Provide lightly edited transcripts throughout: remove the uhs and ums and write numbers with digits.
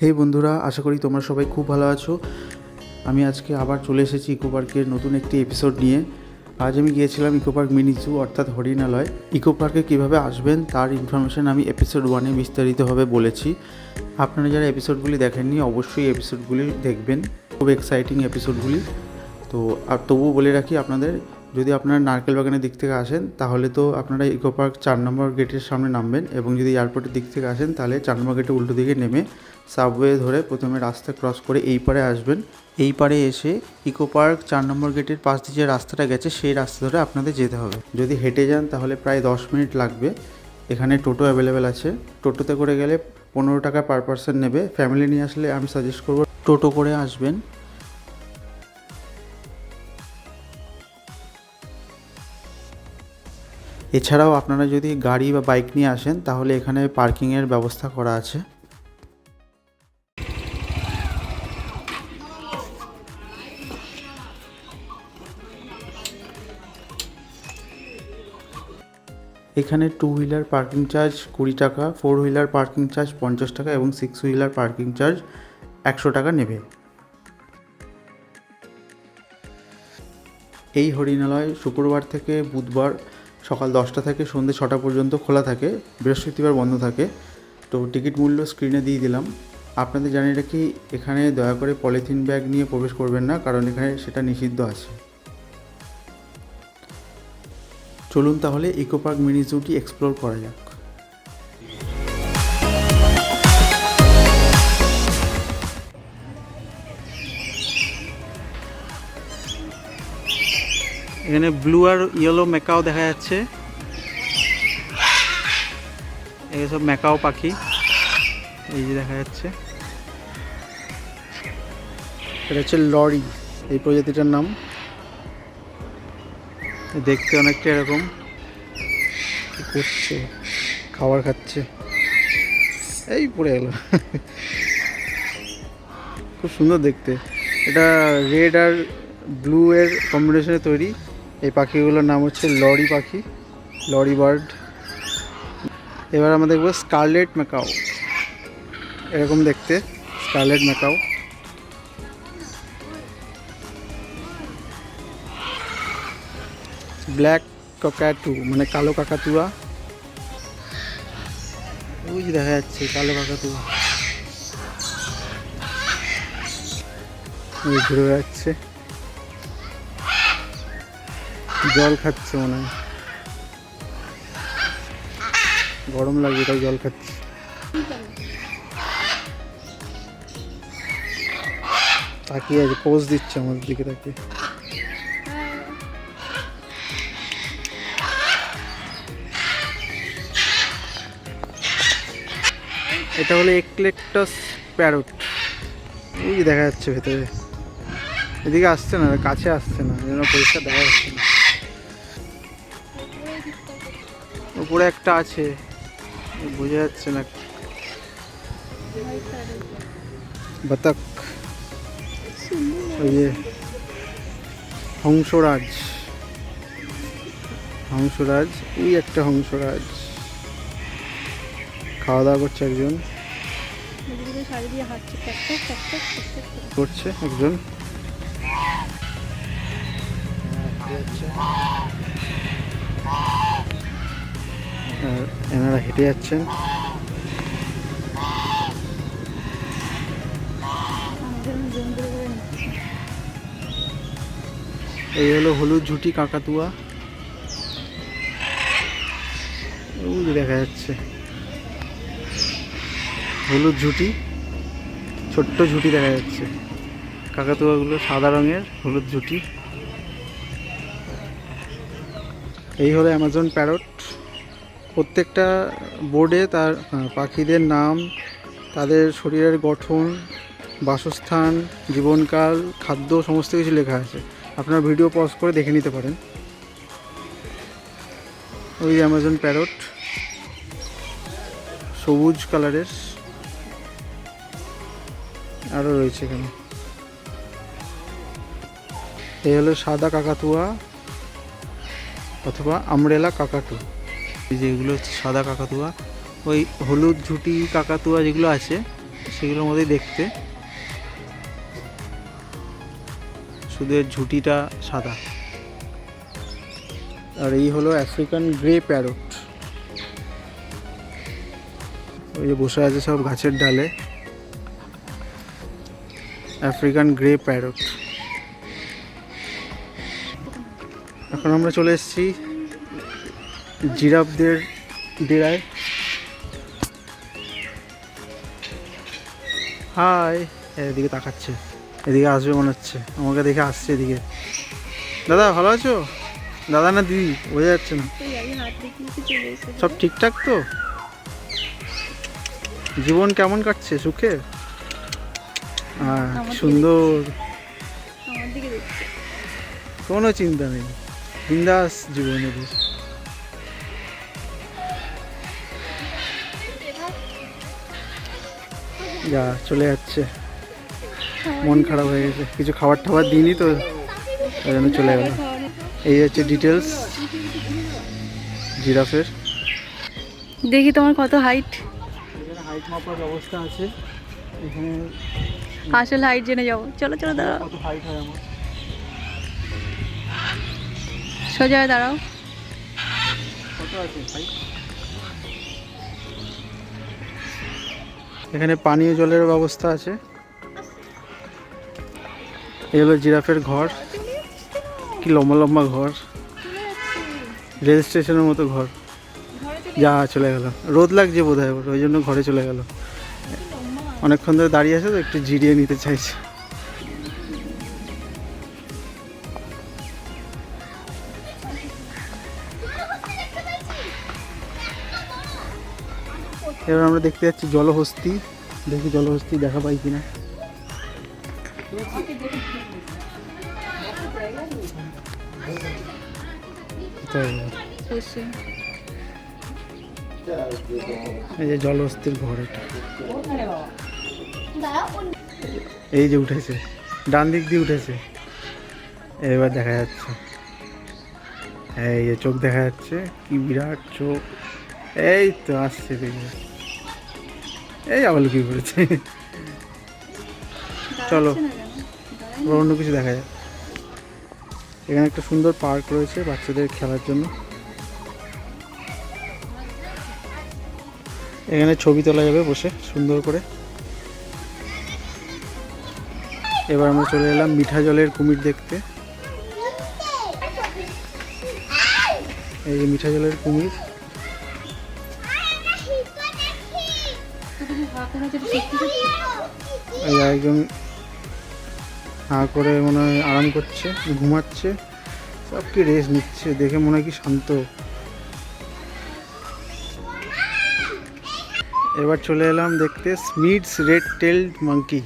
হে বন্ধুরা, আশা করি তোমরা সবাই খুব ভালো আছো। আমি আজকে আবার চলে এসেছি ইকো পার্কের নতুন একটি এপিসোড নিয়ে। আজ আমি গিয়েছিলাম ইকো পার্ক মিনি জু অর্থাৎ হরিণালয়। ইকো পার্কে কীভাবে আসবেন তার ইনফরমেশান আমি এপিসোড 1-এ বিস্তারিতভাবে বলেছি। আপনারা যারা এপিসোডগুলি দেখেননি অবশ্যই এপিসোডগুলি দেখবেন, খুব এক্সাইটিং এপিসোডগুলি। তো আর তবুও বলে রাখি আপনাদের, যদি আপনারা নারকেল বাগানের দিক থেকে আসেন তাহলে তো আপনারা ইকো পার্ক 4 নম্বর গেটের সামনে নামবেন, এবং যদি এয়ারপোর্টের দিক থেকে আসেন তাহলে 4 নম্বর গেটের উল্টো দিকে নেমে সাবওয়ে ধরে প্রথমে রাস্তা ক্রস করে এই পারে আসবেন। এই পারে এসে ইকো পার্ক 4 নম্বর গেটের পাশ দিয়ে যে রাস্তাটা গেছে সেই রাস্তা ধরে আপনাদের যেতে হবে। যদি হেঁটে যান তাহলে প্রায় 10 মিনিট লাগবে। এখানে টোটো অ্যাভেলেবেল আছে। টোটোতে করে গেলে 15 টাকা পার পারসন নেবে। ফ্যামিলি নিয়ে আসলে আমি সাজেস্ট করব টোটো করে আসবেন। এছাড়াও আপনারা যদি গাড়ি বা বাইক নিয়ে আসেন তাহলে এখানে পার্কিংয়ের ব্যবস্থা করা আছে। এখানে 2 হুইলার পার্কিং চার্জ 20 টাকা, 4 হুইলার পার্কিং চার্জ 50 টাকা এবং 6 হুইলার পার্কিং চার্জ 100 টাকা নেবে। এই হরিণালয় শুক্রবার থেকে বুধবার সকাল 10টা থেকে সন্ধ্যে 6টা পর্যন্ত খোলা থাকে, বৃহস্পতিবার বন্ধ থাকে। তো টিকিট মূল্য স্ক্রিনে দিয়ে দিলাম। আপনাদের জানিয়ে রাখি, এখানে দয়া করে পলিথিন ব্যাগ নিয়ে প্রবেশ করবেন না, কারণ এখানে সেটা নিষিদ্ধ আছে। চলুন তাহলে ইকো পার্ক মিনি জুটি এক্সপ্লোর করা যাক। এখানে ব্লু আর ইয়েলো ম্যাকাও দেখা যাচ্ছে। এই সব ম্যাকাও পাখি এই যে দেখা যাচ্ছে। এটা হচ্ছে লরি, এই প্রজাতিটার নাম। দেখতে অনেকটা এরকম, করছে খাবার খাচ্ছে, এই পড়ে গেল। খুব সুন্দর দেখতে। এটা রেড আর ব্লু এর কম্বিনেশনে তৈরি। এই পাখিগুলোর নাম হচ্ছে লরি পাখি, লরি বার্ড। এবার আমরা দেখবো স্কারলেট ম্যাকাও। এরকম দেখতে স্কারলেট ম্যাকাও। ব্ল্যাক কাকাতু মানে কালো কাকাতুয়া, ওই যে দেখা যাচ্ছে কালো কাকাতুয়া ওই ঘুরে বেড়াচ্ছে, জল খাচ্ছে মনে হয়, গরম লাগছে তাই জল খাচ্ছে। তাকিয়ে আছে, পোজ দিচ্ছে আমাদের দিকে তাকিয়ে। এটা হলো এক্লেকটাস প্যারট, ওই দেখা যাচ্ছে ভেতরে। এদিকে আসছে না, কাছে আসছে না, যেন পরিষ্কার দেখা যাচ্ছে না। উপরে একটা আছে, বোঝা যাচ্ছে না। বাতক, ওই যে হংসরাজ, হংসরাজ, ওই একটা হংসরাজ খাওয়া দাওয়া করছে একজন, করছে একজন। আর এনারা হেঁটে যাচ্ছেন। এই হলো হলুদ ঝুঁটি কাকাতুয়া, ওই যে দেখা যাচ্ছে হলুদ ঝুঁটি, ছোট্ট ঝুঁটি দেখা যাচ্ছে। কাকাতুয়াগুলো সাদা রঙের, হলুদ ঝুঁটি। এই হলো অ্যামাজন প্যারট। প্রত্যেকটা বোর্ডে তার পাখিদের নাম, তাদের শরীরের গঠন, বাসস্থান, জীবনকাল, খাদ্য সমস্ত কিছু লেখা আছে। আপনারা ভিডিও পজ করে দেখে নিতে পারেন। ওই অ্যামাজন প্যারট সবুজ কালারের, আরও রয়েছে এখানে। এই হলো সাদা কাকাতুয়া অথবা আমরেলা কাকাতু। এই যেগুলো হচ্ছে সাদা কাকাতুয়া। ওই হলুদ ঝুঁটি কাকাতুয়া যেগুলো আছে সেগুলোর মধ্যেই দেখতে, শুধু এর ঝুঁটিটা সাদা। আর এই হলো আফ্রিকান গ্রে প্যারট, ওই যে বসে আছে সব গাছের ডালে, আফ্রিকান গ্রে প্যারট। এখন আমরা চলে এসেছি জিরাফদের ডেরায়। হাই, এদিকে তাকাচ্ছে, এদিকে আসবে মনে হচ্ছে, আমাকে দেখে আসছে এদিকে। দাদা ভালো আছো? দাদা না দিদি বোঝা যাচ্ছে না। সব ঠিকঠাক তো? জীবন কেমন কাটছে? সুখে? সুন্দর, কোনো চিন্তা নেই, বিন্দাস জীবন এদের। যা চলে যাচ্ছে, মন খারাপ হয়ে গেছে, কিছু খাবার টাবার দিইনি তো ওই জন্য চলে গেল। এই হচ্ছে ডিটেলস জিরাফের। দেখি তোমার কত হাইট। এখানে হাইট মাপার ব্যবস্থা আছে, এখানে আসল হাইট জেনে যাবো। চলো চলো দাঁড়াও, কত হাইট হয় আমার। সোজা হয়ে দাঁড়াও। কত আছে হাইট? এখানে পানীয় জলের ব্যবস্থা আছে। এই হলো জিরাফের ঘর, কি লম্বা লম্বা ঘর, রেল স্টেশনের মতো ঘর। যা চলে গেল, রোদ লাগছে বোধ হয়, ওই জন্য ঘরে চলে গেল। অনেকক্ষণ ধরে দাঁড়িয়ে আছে তো, একটু জিরিয়ে নিতে চাইছে। এবার আমরা দেখতে যাচ্ছি জলহস্তি, দেখি জলহস্তি দেখা পাই কিনা। এই যে জলহস্তির ঘর, এটা এই যে উঠেছে, ডান দিক দিয়ে উঠেছে, এবার দেখা যাচ্ছে। এই যে চোখ দেখা যাচ্ছে, কি বিরাট চোখ। এই তো আসছে, দেখবে এই আবার লুকিয়ে পড়েছে। চলো অন্য কিছু দেখা যায়। এখানে একটা সুন্দর পার্ক রয়েছে বাচ্চাদের খেলার জন্য, এখানে ছবি তোলা যাবে বসে সুন্দর করে। এবার আমরা চলে এলাম মিঠা জলের কুমির দেখতে। এই যে মিঠা জলের কুমির, এই একজন হাঁ করে মনে হয় আরাম করছে, ঘুমাচ্ছে, সব কি রেস্ট নিচ্ছে, দেখে মনে হয় কি শান্ত। এবার চলে এলাম দেখতে স্মিডস রেড টেলড মাঙ্কি,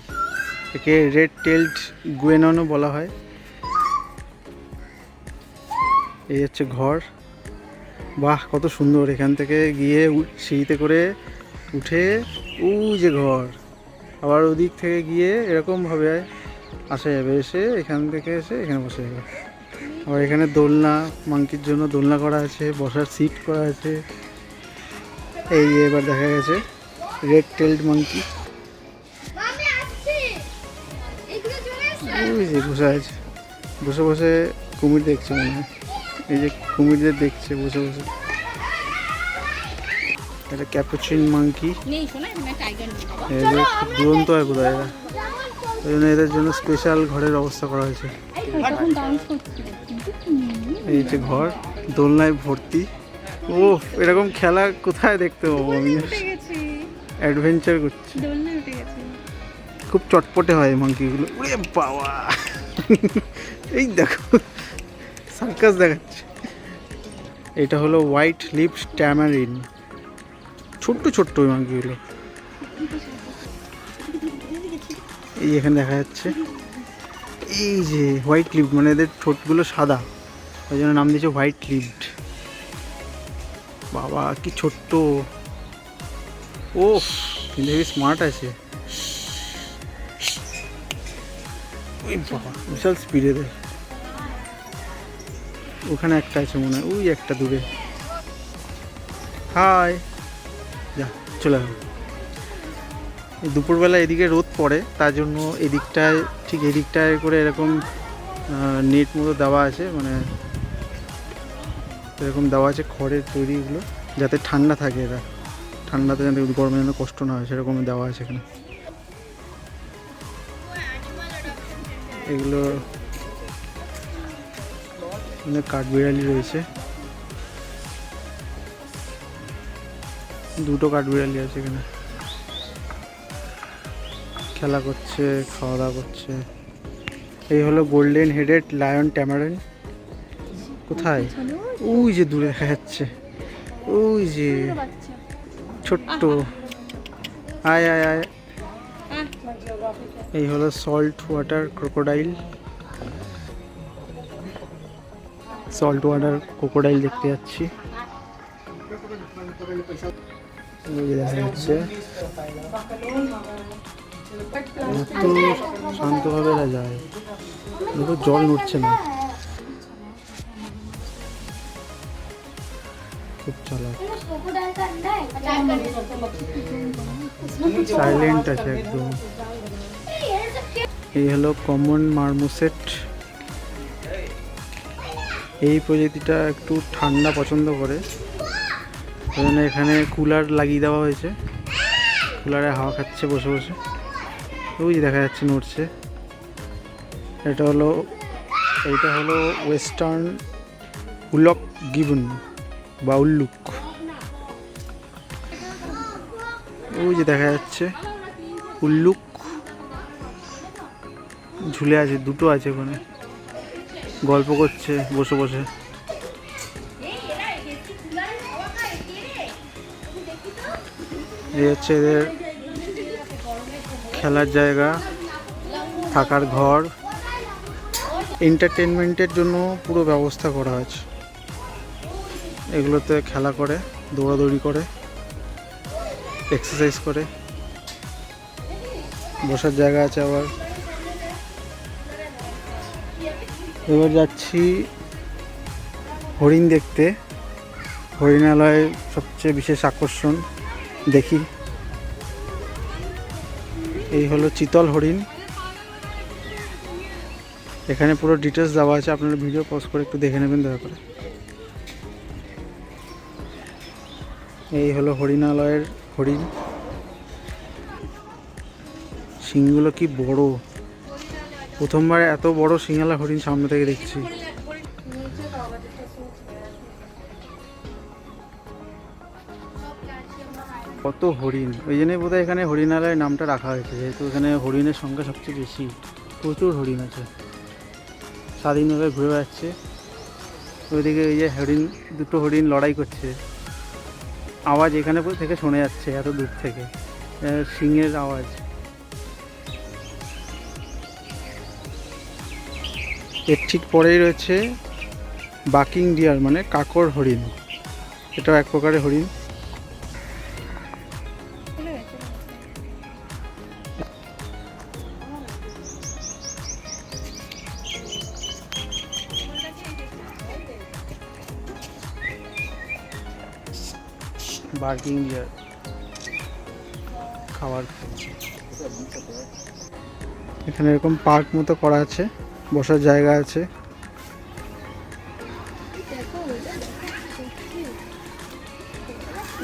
একে রেড টেলড গুয়েননও বলা হয়। এই হচ্ছে ঘর, বাহ কত সুন্দর। এখান থেকে গিয়ে সিঁড়িতে করে উঠে যে ঘর, আবার ওদিক থেকে গিয়ে এরকমভাবে আসা যাবে, এসে এখান থেকে এসে এখানে বসে যাবে। আবার এখানে দোলনা, মাঙ্কির জন্য দোলনা করা আছে, বসার সিট করা আছে। এই যে এবার দেখা গেছে রেড টেলড মাঙ্কি, ওই যে বসে আছে, বসে বসে কুমির দেখছে মনে হয়। এই যে কুমিরদের দেখছে বসে বসে। এটা ক্যাপুচিন মাঙ্কি, এদের খুব দুরন্ত হয় বোধ হয় এরা, ওই জন্য এদের জন্য স্পেশাল ঘরের ব্যবস্থা করা হয়েছে। এই যে ঘর, দোলনায় ভর্তি। ও এরকম খেলা কোথায় দেখতে পাবো আমি? অ্যাডভেঞ্চার করছি, খুব চটপটে হয় মাঙ্কিগুলো। ওরে বাবা, এই দেখো সার্কাস দেখাচ্ছে। এটা হলো হোয়াইট লিপড ট্যামারিন, ছোট্ট ছোট্ট ওই মাঙ্কিগুলো। এই এখানে দেখা যাচ্ছে, এই যে হোয়াইট লিপড, মানে এদের ঠোঁটগুলো সাদা, ওই জন্য নাম দিয়েছে হোয়াইট লিপড। বাবা কি ছোট্ট, ও কিন্তু হেবি স্মার্ট আছে। ওই বাবা বিশাল স্পিডে দেয়। ওখানে একটা আছে মনে হয়, ওই একটা দূরে। হাই, যা চলে গেল। এই দুপুরবেলা এদিকে রোদ পড়ে, তার জন্য এদিকটায় ঠিক এদিকটায় করে এরকম নেট মতো দেওয়া আছে, মানে এরকম দেওয়া আছে খড়ের তৈরিগুলো, যাতে ঠান্ডা থাকে, এরা ঠান্ডাতে যাতে গরমে যেন কষ্ট না হয় সেরকম দেওয়া আছে এখানে। এগুলো কাঠবিড়ালি রয়েছে, দুটো কাঠবিড়ালি আছে এখানে, খেলা করছে, খাওয়া দাওয়া করছে। এই হলো গোল্ডেন হেডেড লায়ন ট্যামারেন। কোথায়? ওই যে দূরে দেখা যাচ্ছে, ওই যে ছোট্ট, আয় আয় আয়। এই হলো salt water crocodile, salt water crocodile দেখতে যাচ্ছি। ওই যে দেখা যাচ্ছে, এত শান্তভাবে এরা যায়, দেখো জল নড়ছে না, খুব চালাক, সাইলেন্ট আছে একদম। এই হলো কমন মারমোসেট। এই প্রজাতিটা একটু ঠান্ডা পছন্দ করে, ওই জন্য এখানে কুলার লাগিয়ে দেওয়া হয়েছে, কুলারে হাওয়া খাচ্ছে বসে বসে। ওই যে দেখা যাচ্ছে নড়ছে। এইটা হলো ওয়েস্টার্ন উলক গিবন বা উল্লুক। ওই যে দেখা যাচ্ছে উল্লুক ঝুলে আছে, দুটো আছে ওখানে, গল্প করছে বসে বসে। এই হচ্ছে এদের খেলার জায়গা, থাকার ঘর, এন্টারটেনমেন্টের জন্য পুরো ব্যবস্থা করা আছে। এগুলোতে খেলা করে, দৌড়াদৌড়ি করে, এক্সারসাইজ করে, বসার জায়গা আছে আবার। এবার যাচ্ছি হরিণ দেখতে, হরিণালয় সবচেয়ে বিশেষ আকর্ষণ, দেখি। এই হলো চিতল হরিণ, এখানে পুরো ডিটেলস দেওয়া আছে, আপনারা ভিডিও পজ করে একটু দেখে নেবেন দয়া করে। এই হলো হরিণালয়ের হরিণ, শিংগুলো কি বড়, প্রথমবার এত বড় সিংহালা হরিণ সামনে থেকে দেখছি। কত হরিণ, ওই জন্যই বোধহয় এখানে হরিণালয়ের নামটা রাখা হয়েছে, যেহেতু এখানে হরিণের সংখ্যা সবচেয়ে বেশি, প্রচুর হরিণ আছে, স্বাধীনভাবে ঘুরে বেড়াচ্ছে। ওইদিকে ওই যে হরিণ, দুটো হরিণ লড়াই করছে, আওয়াজ এখানে থেকে শোনা যাচ্ছে এত দূর থেকে, সিংহের আওয়াজ। এর ঠিক পরেই রয়েছে বাকিং ডিয়ার, মানে কাকর হরিণ, এটাও এক প্রকারের হরিণ। বার্কিং ডিয়ার খাবার, এখানে এরকম পার্ক মতো করা আছে, বসার জায়গা আছে।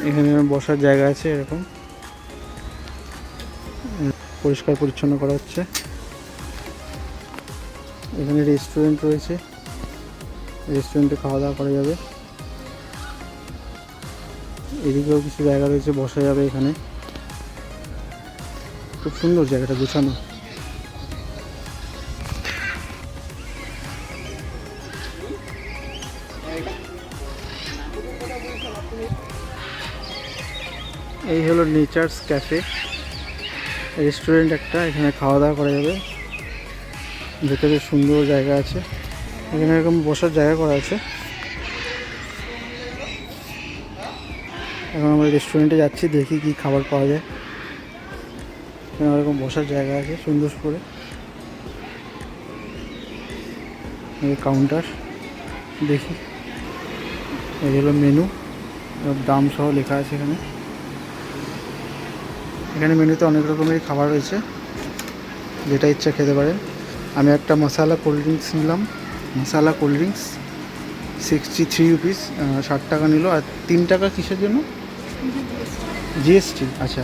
এখানে বসার জায়গা আছে, এরকম পরিষ্কার পরিচ্ছন্ন করা হচ্ছে। এখানে রেস্টুরেন্ট রয়েছে, রেস্টুরেন্টে খাওয়া দাওয়া করা যাবে। এদিকেও কিছু জায়গা রয়েছে, বসা যাবে এখানে, খুব সুন্দর জায়গাটা গোছানো। এই হলো নেচার্স ক্যাফে রেস্টুরেন্ট একটা, এখানে খাওয়া দাওয়া করা যাবে, ভেতরে সুন্দর জায়গা আছে, এখানে এরকম বসার জায়গা করা আছে। এখন আমরা রেস্টুরেন্টে যাচ্ছি, দেখি কি খাবার পাওয়া যায়। এখানে এরকম বসার জায়গা আছে সুন্দর করে, কাউন্টার, দেখি। এই হলো মেনু, দাম সহ লেখা আছে এখানে। এখানে মেনুতে অনেক রকমেরই খাবার রয়েছে, যেটা ইচ্ছা খেতে পারেন। আমি একটা মশালা কোল্ড ড্রিঙ্কস নিলাম, মশালা কোল্ড ড্রিঙ্কস 63 রুপিস, 60 টাকা নিল। আর 3 টাকা কিসের জন্য? জিএসটি। আচ্ছা,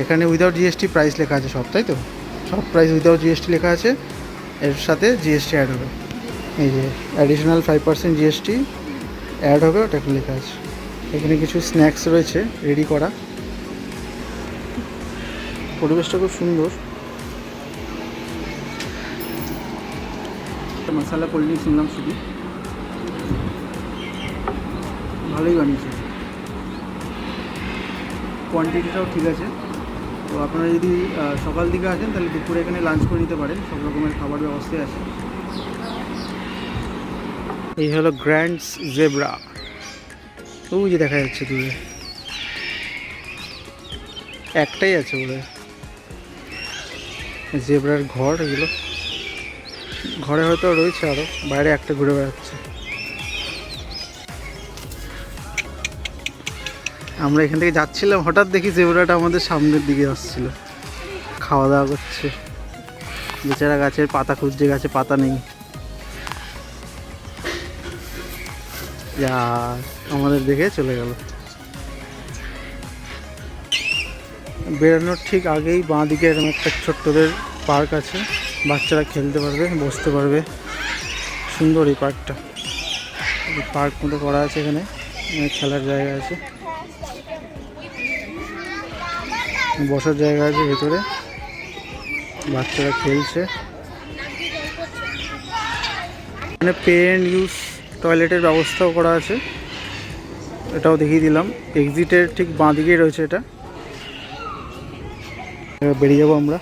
এখানে উইদাউট জিএসটি প্রাইস লেখা আছে সব, তাই তো? সব প্রাইস উইদাউট জিএসটি লেখা আছে, এর সাথে জিএসটি অ্যাড হবে। এই যে অ্যাডিশনাল 5% জিএসটি অ্যাড হবে, ওটা একটা লেখা আছে। এখানে কিছু স্ন্যাক্স রয়েছে রেডি করা। পরিবেশটা খুব সুন্দর। মশালা কোল্ড ড্রিঙ্কস নিলাম শুধু, ভালোই বানিয়েছে, কোয়ান্টিটিটাও ঠিক আছে। তো আপনারা যদি সকাল দিকে আসেন তাহলে দুপুরে এখানে লাঞ্চ করে নিতে পারেন, সব রকমের খাবার ব্যবস্থায় আছে। এই হলো গ্র্যান্ড জেব্রা, ওই যে দেখা যাচ্ছে দূরে, একটাই আছে বলে জেব্রার ঘর। এগুলো ঘরে হয়তো রয়েছে, আরও বাইরে একটা ঘুরে বেড়াচ্ছে। আমরা এখান থেকে যাচ্ছিলাম, হঠাৎ দেখি জেব্রাটা আমাদের সামনের দিকে আসছিল, খাওয়া দাওয়া করছে। বেচারা গাছের পাতা খুঁজছে, গাছে পাতা নেই। যা আমাদের দেখে চলে গেল। বেরোনোর ঠিক আগেই বাঁ দিকে এরকম একটা ছোট্টদের পার্ক আছে, বাচ্চারা খেলতে পারবে, বসতে পারবে। সুন্দর এই পার্কটা, পার্ক মতো করা আছে, এখানে খেলার জায়গা আছে, বসার জায়গা আছে ভেতরে, বাচ্চারা খেলছে। এখানে পে অ্যান্ড ইউজ টয়লেটের ব্যবস্থাও করা আছে, এটাও দেখিয়ে দিলাম। এক্সিটের ঠিক বাঁ দিকেই রয়েছে এটা। এবার বেরিয়ে যাবো আমরা।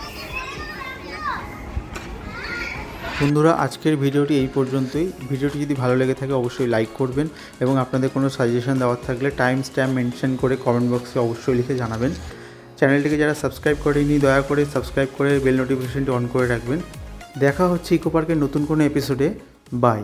বন্ধুরা, আজকের ভিডিওটি এই পর্যন্তই। ভিডিওটি যদি ভালো লেগে থাকে অবশ্যই লাইক করবেন, এবং আপনাদের কোনো সাজেশন দেওয়ার থাকলে টাইম স্ট্যাম্প মেনশন করে কমেন্ট বক্সে অবশ্যই লিখে জানাবেন। চ্যানেলটিকে যারা সাবস্ক্রাইব করেনি দয়া করে সাবস্ক্রাইব করে বেল নোটিফিকেশনটি অন করে রাখবেন। দেখা হচ্ছে ইকো পার্কের নতুন কোনো এপিসোডে। বাই।